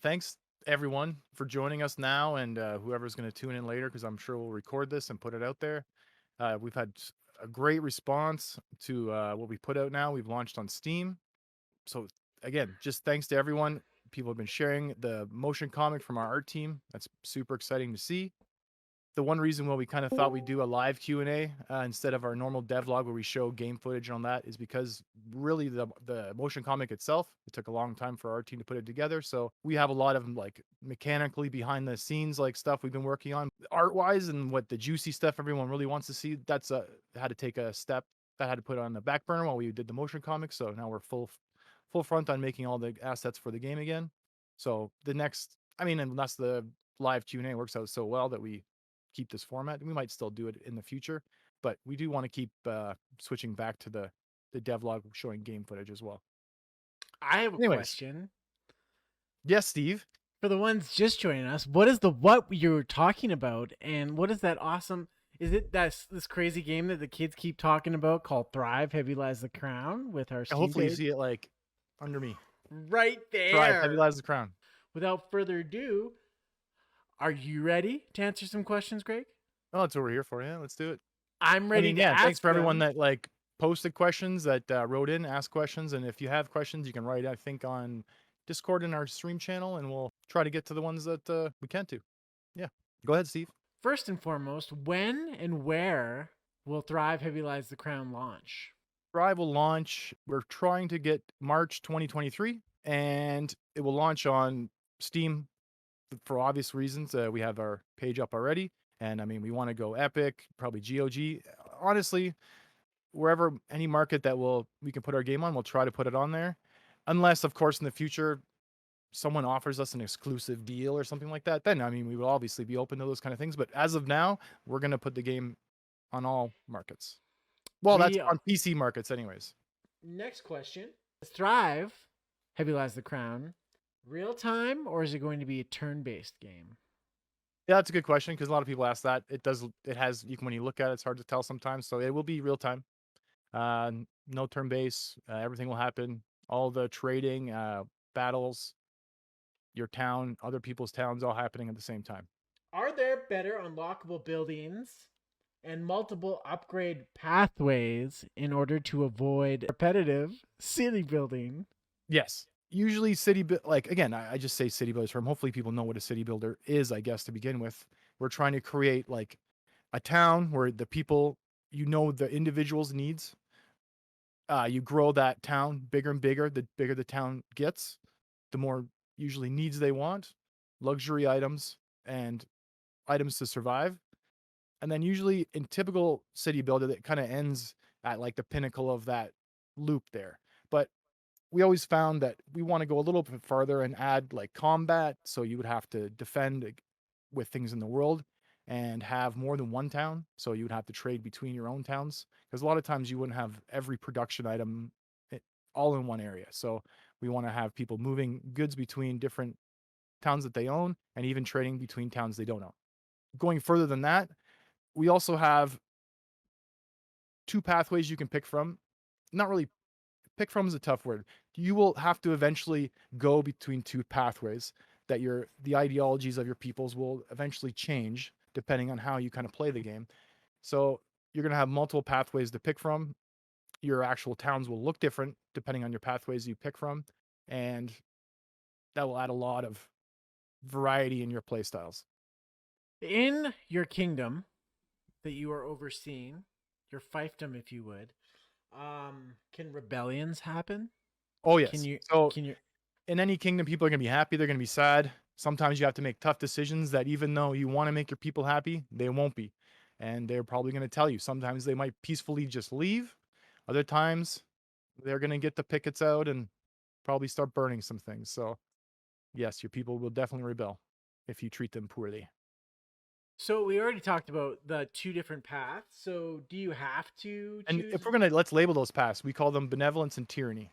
thanks everyone for joining us now, and whoever's going to tune in later, because I'm sure we'll record this and put it out there. We've had a great response to what we put out now. We've launched on Steam. So, again, just thanks to everyone. People have been sharing the motion comic from our art team. That's super exciting to see. The one reason why we kind of thought we'd do a live Q&A instead of our normal devlog where we show game footage on that is because really the motion comic itself, it took a long time for our team to put it together. So we have a lot of like mechanically behind the scenes like stuff we've been working on art wise, and what the juicy stuff everyone really wants to see. That's had to take a step that had to put on the back burner while we did the motion comic. So now we're full front on making all the assets for the game again. So the next, I mean, unless the live Q&A works out so well that we keep this format. We might still do it in the future, but we do want to keep switching back to the devlog showing game footage as well. I have a Anyways, question yes, Steve. for the ones just joining us. What is the what you're talking about, and what is that awesome? Is it this crazy game that the kids keep talking about called Thrive? Heavy Lies the Crown with our Steam Hopefully, you page see it like under me. right Thrive, heavy there. lies the crown. Without further ado, are you ready to answer some questions, Greg? Oh, that's what we're here for. Yeah, let's do it. I'm I ready mean, to yeah, thanks ask for everyone them. that like posted questions, that wrote in, asked questions, and if you have questions, you can write, I think, on Discord in our stream channel, and we'll try to get to the ones that we can to. Yeah, go ahead, Steve. First and foremost, when and where will Thrive Heavy Lies the Crown launch? Thrive will launch. We're trying to get March 2023, and it will launch on Steam for obvious reasons. We have our page up already, and I mean, we want to go Epic, probably GOG. Honestly, wherever any market that we can put our game on, we'll try to put it on there. Unless, of course, in the future someone offers us an exclusive deal or something like that, then I mean, we will obviously be open to those kind of things. But as of now, we're gonna put the game on all markets. Well, that's We on PC markets, anyways. Next question. Is Thrive Heavy Lies the Crown real time, or is it going to be a turn based game? Yeah, that's a good question because a lot of people ask that. It does. It has. You can, when you look at it, it's hard to tell sometimes. So it will be real time. No turn base. Everything will happen. All the trading, battles, your town, other people's towns, all happening at the same time. Are there better unlockable buildings and multiple upgrade pathways in order to avoid repetitive city building? Yes. Usually, like again, I just say city builders term. Hopefully, people know what a city builder is. I guess to begin with, we're trying to create like a town where the people, the individual's needs. You grow that town bigger and bigger. The bigger the town gets, the more usually needs they want, luxury items and items to survive. And then usually in typical city builder, that kind of ends at like the pinnacle of that loop there. But we always found that we want to go a little bit farther and add like combat. So you would have to defend with things in the world and have more than one town. So you would have to trade between your own towns because a lot of times you wouldn't have every production item all in one area. So we want to have people moving goods between different towns that they own and even trading between towns they don't own. Going further than that, we also have two pathways you can pick from. Not really, pick from is a tough word. You will have to eventually go between two pathways that the ideologies of your peoples will eventually change depending on how you kind of play the game. So you're going to have multiple pathways to pick from. Your actual towns will look different depending on your pathways you pick from, and that will add a lot of variety in your play styles. In your kingdom that you are overseeing, your fiefdom, if you would, can rebellions happen? Oh Can yes. you So can you in any kingdom, people are going to be happy, they're going to be sad. Sometimes you have to make tough decisions that even though you want to make your people happy, they won't be. And they're probably going to tell you. Sometimes they might peacefully just leave. Other times they're going to get the pickets out and probably start burning some things. So, yes, your people will definitely rebel if you treat them poorly. So we already talked about the two different paths. So do you have to And choose? if we're going to, let's label those paths. We call them benevolence and tyranny.